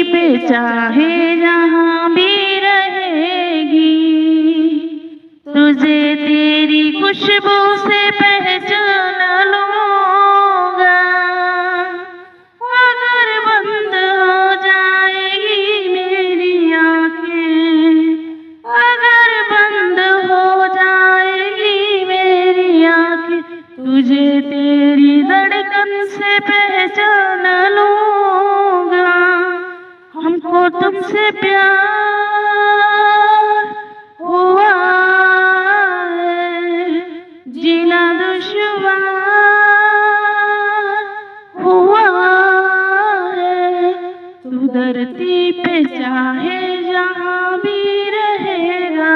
पे चाहे जहाँ भी रहेगी, तुझे तेरी खुशबू से पहचान लूँगा। अगर बंद हो जाएगी मेरी आँखें, अगर बंद हो जाएगी मेरी आँखें, तुझे तेरी धड़कन से पहचान लूँगा। हमको तुमसे प्यार हुआ है, जीना दुश्वार हुआ है। तू धरती पे चाहे जहाँ भी रहेगा,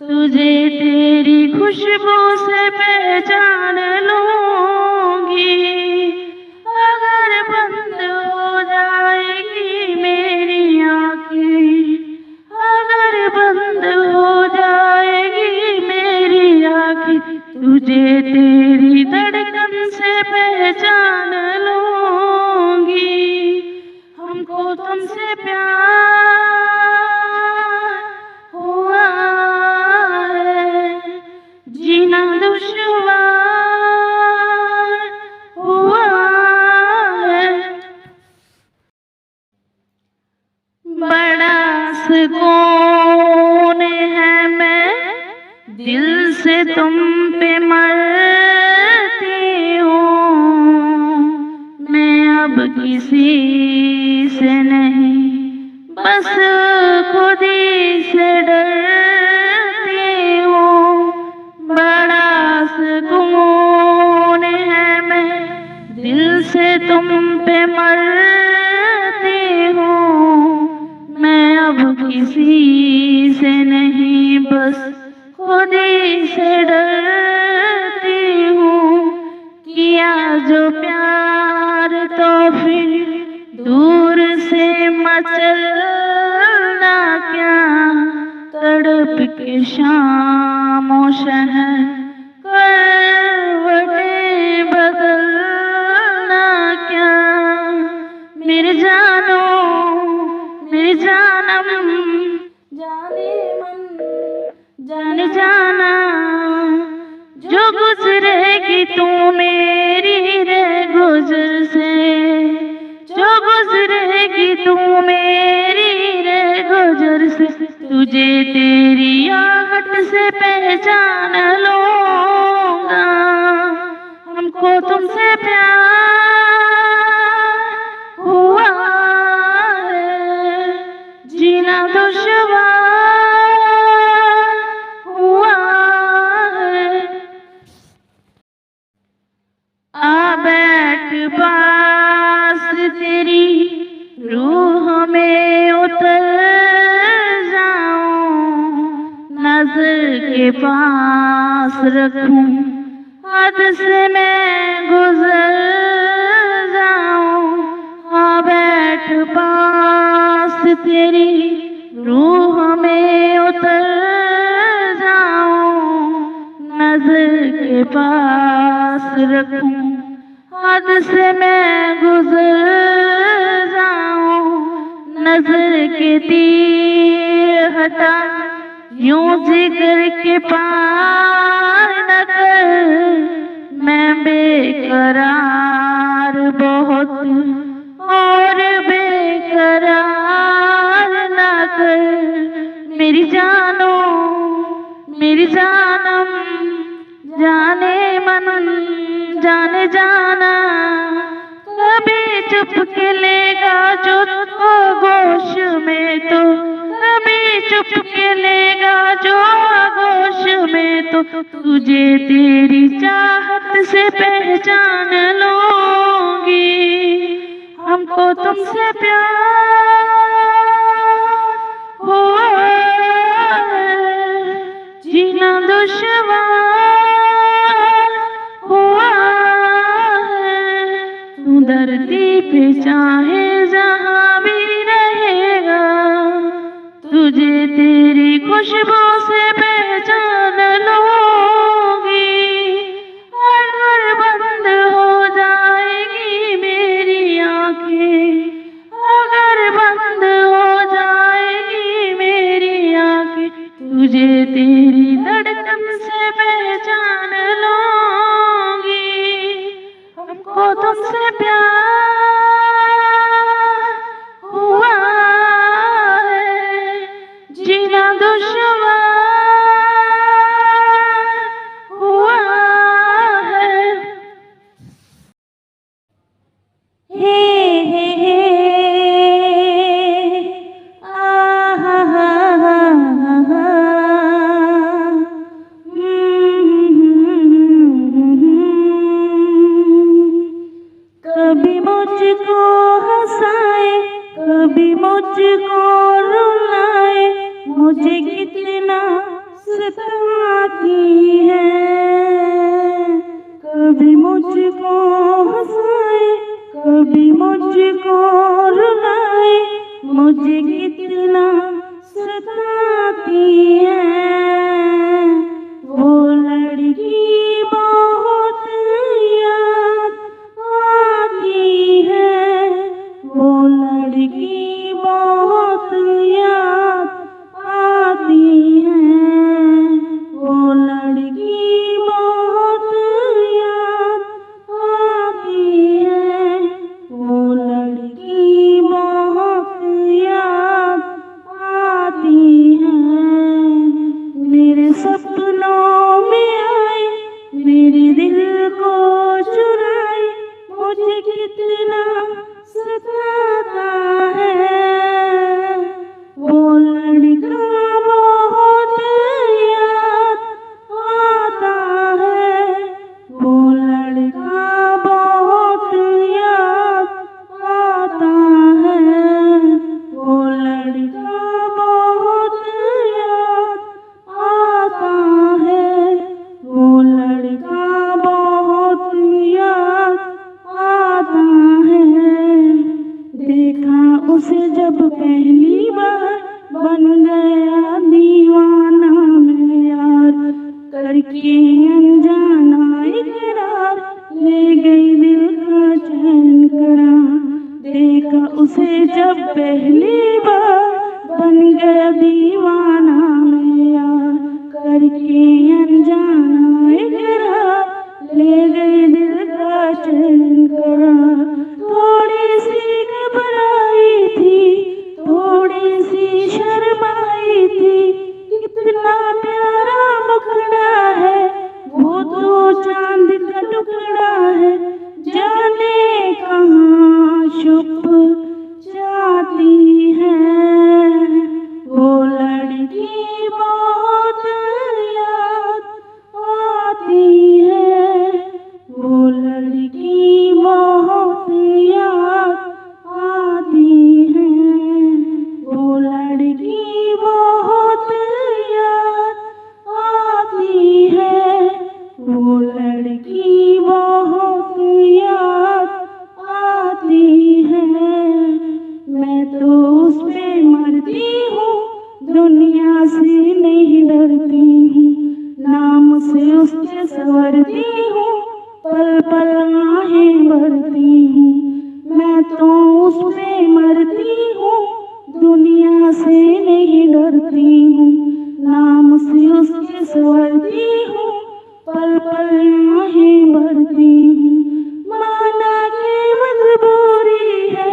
तुझे तेरी खुशबू से पहचान लूँगी। अगर बंद हो जाएगी मेरी आँखें, अगर बंद हो जाएगी मेरी आँखें, तुझे तेरी धड़कन से पहचान लूँगी। हमको तुमसे प्यार हुआ है, जीना दुश्वार हुआ है। बड़ा सुकून है, मैं दिल से तुम पे मरती हूँ। मैं अब किसी से नहीं, बस खुद ही से डरती हूँ। बड़ा सुकून है, मैं दिल से तुम पे मरती हूँ। मैं अब किसी से नहीं, बस खुद ही से डरती हूँ। किया जो प्यार तो फिर दूर से मचलना क्या, तड़प के शामों शहर करवटें बदलना क्या। मेरे जानो मेरे जानम, जाने मन जाने जाना, जो गुजरेगी तू मेरी रे गुजर से, जो गुजरेगी तू मेरी रे गुजर से, तुझे तेरी आहट से पहचान लूँगा। हमको तुमसे प्यार हुआ है, जीना दुश्वार हुआ है। आ बैठ पास तेरी रूह में उतर जाऊं, नजर के पास रखूं, हद से मैं गुजर जाऊं। आ बैठ पास तेरी रूह में उतर जाऊं, नजर के पास रखूं, हद से मैं गुजर जाऊं। नजर के तीर हटा, यूं जिगर के पार न कर। मैं बेकरार बहुत और बेकरार न कर। मेरी जानो मेरी जानम, जाने मन जाने जाना, कभी चुप के लेगा जो आगोश में तो, कभी चुप के लेगा जो आगोश में तो, तुझे तेरी चाहत से पहचान लूँगी। हमको तुमसे प्यार हुआ है, जीना दुश्वार हुआ है। तू धरती पे चाहे जहाँ भी रहेगा, तुझे तेरी खुशबू से पहचान लूँगी। अगर बंद हो जाएगी मेरी आँखें, मुझे कितना सताती है। कभी मुझको हंसाए, कभी मुझको रुलाए, मुझे कितना सताती है। वो लड़की बहुत याद आती है, वो लड़की बहुत याद आती है, वो लड़की बहुत याद आती है, वो लड़की बहुत याद आती है। मेरे सपनों में आए, मेरे दिल को चुराए, मुझे कितना सताता है। वो लड़का बहुत याद आता है, वो लड़का बहुत याद आता है, वो लड़का बहुत याद आता है, वो लड़का बहुत याद आता है। देखा उसे जब पहली बार, बन गया दीवाना मैं यार, करके अनजाना इकरार, ले गई दिल का चैन करार। देखा उसे जब पहली बार, बन गया दीवाना मैं यार, करके अनजाना इकरार, ले गई दिल का चैन करार। थोड़ी सी घबराई थी, थोड़ी सी शर्माई थी, कितना प्यारा मुखड़ा है, वो तो चांद का टुकड़ा है, जाने कहाँ छुप जाती है। वो लड़की बहुत याद आती है, वो लड़की बहुत याद आती है, वो लड़की बहुत याद आती है, वो लड़की बहुत याद आती है। मैं तो उस पे मरती हूँ, दुनिया से नहीं डरती हूँ, नाम से उसके संवरती हूँ, पल पल आहें भरती हूँ। मैं तो उस पे मरती हूँ, दुनिया से नहीं डरती हूँ, नाम से उसके संवरती हूँ, पल पल आहें भरती हूँ। माना कि मजबूरी है,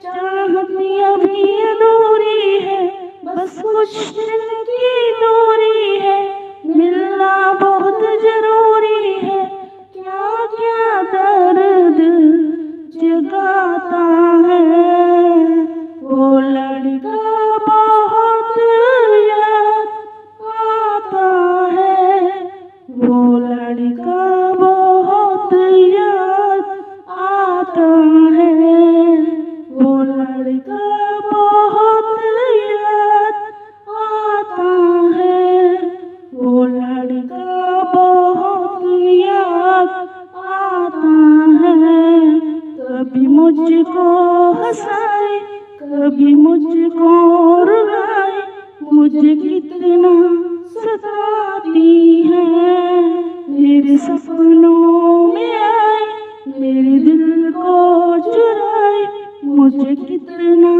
चाहती अभी अधूरी है, बस कुछ दिन की दूरी है, मिलना बहुत जरूरी है। क्या क्या दर्द जगाता है, वो लड़का बहुत याद आता है, वो लड़का बहुत याद आता है, वो लड़का बहुत याद आता है, वो लड़का बहुत याद आता है। कभी मुझको हंसाए, कभी मुझको रुलाए, मुझे कितना सताती है। मेरे सपनों में आए, मेरे दिल को चुराए, मुझे कितना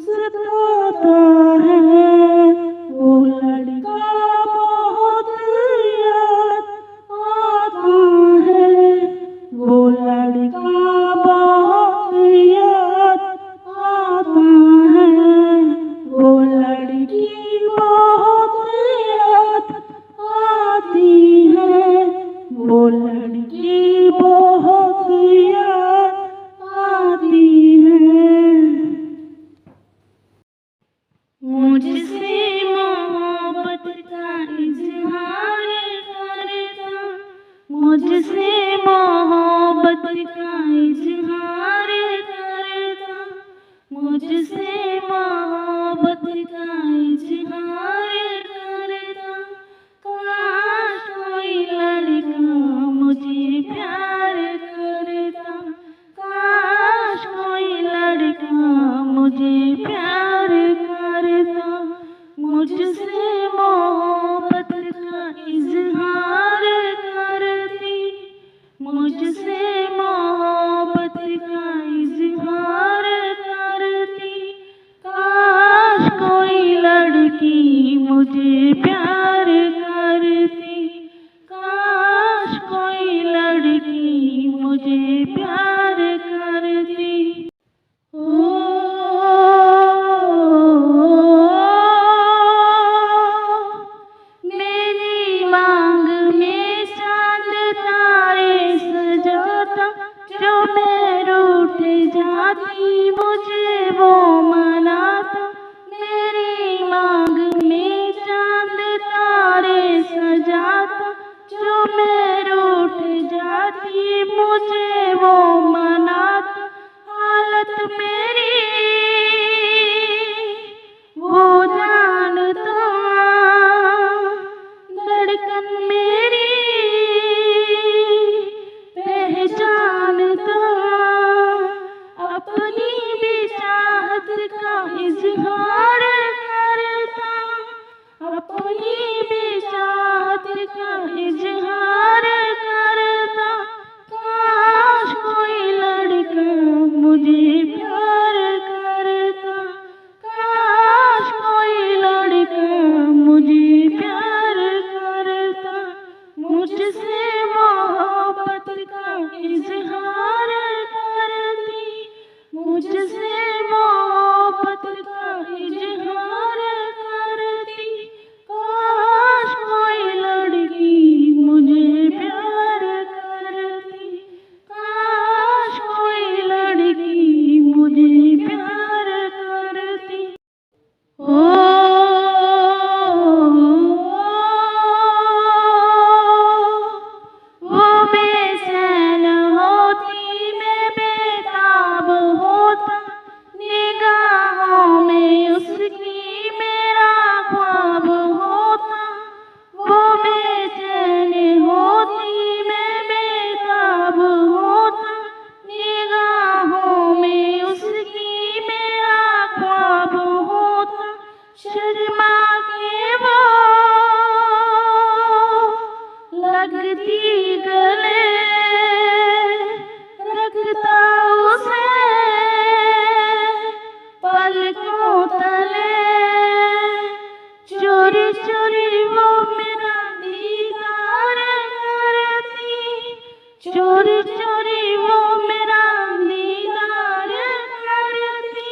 सताता है। वो लड़का बहुत याद आता है, वो लड़का बहुत याद आता है, वो लड़की बहुत मुझसे मोहब्बत का इजहार करती, मुझसे मोहब्बत का इजहार करती। काश कोई लड़की मुझे प्यार करती, काश कोई लड़की मुझे प्यार करती। ओ मेरी मांग में चांद तारे सजाता, जो मैं रूठ जाती मुझे वो मनाता। मेरी मांग में चांद तारे सजाता, जो मैं रूठ जाती मुझे वो मनाता। हालत मेरी वो जानता, धड़कन मेरी पहचानता। अपनी भी चाहत का इजहार करता, अपनी भी चाहत का इजहार करता। काश कोई लड़का मुझे प्यार करता, काश कोई लड़का मुझे प्यार करता। मुझसे मोहब्बत का इजहार करती, मुझसे मोहब्बत का इजहार करती। काश कोई लड़की मुझे प्यार करती, काश कोई लड़की मुझे प्यार करती। ओ वो बेचैन होती, मैं बेताब होता, निगाहों में उसकी मेरा ख्वाब होता। वो बेचैन होती, मैं बेताब होता, निगाहों में उसकी मेरा ख्वाब होता। शर्मा के वो लगती गले, रखता उसे पलकों तले। चोरी चोरी वो मेरा दीदार करती, चोरी चोरी वो मेरा दीदार करती।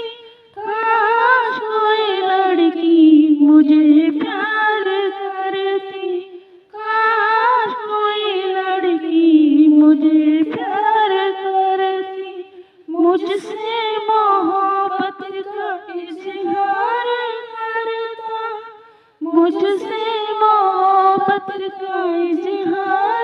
काश कोई लड़की मुझे प्यार करती, काश कोई लड़की मुझे प्यार करती। मुझसे मोहब्बत का इजहार करता, मुझसे मोहब्बत का इजहार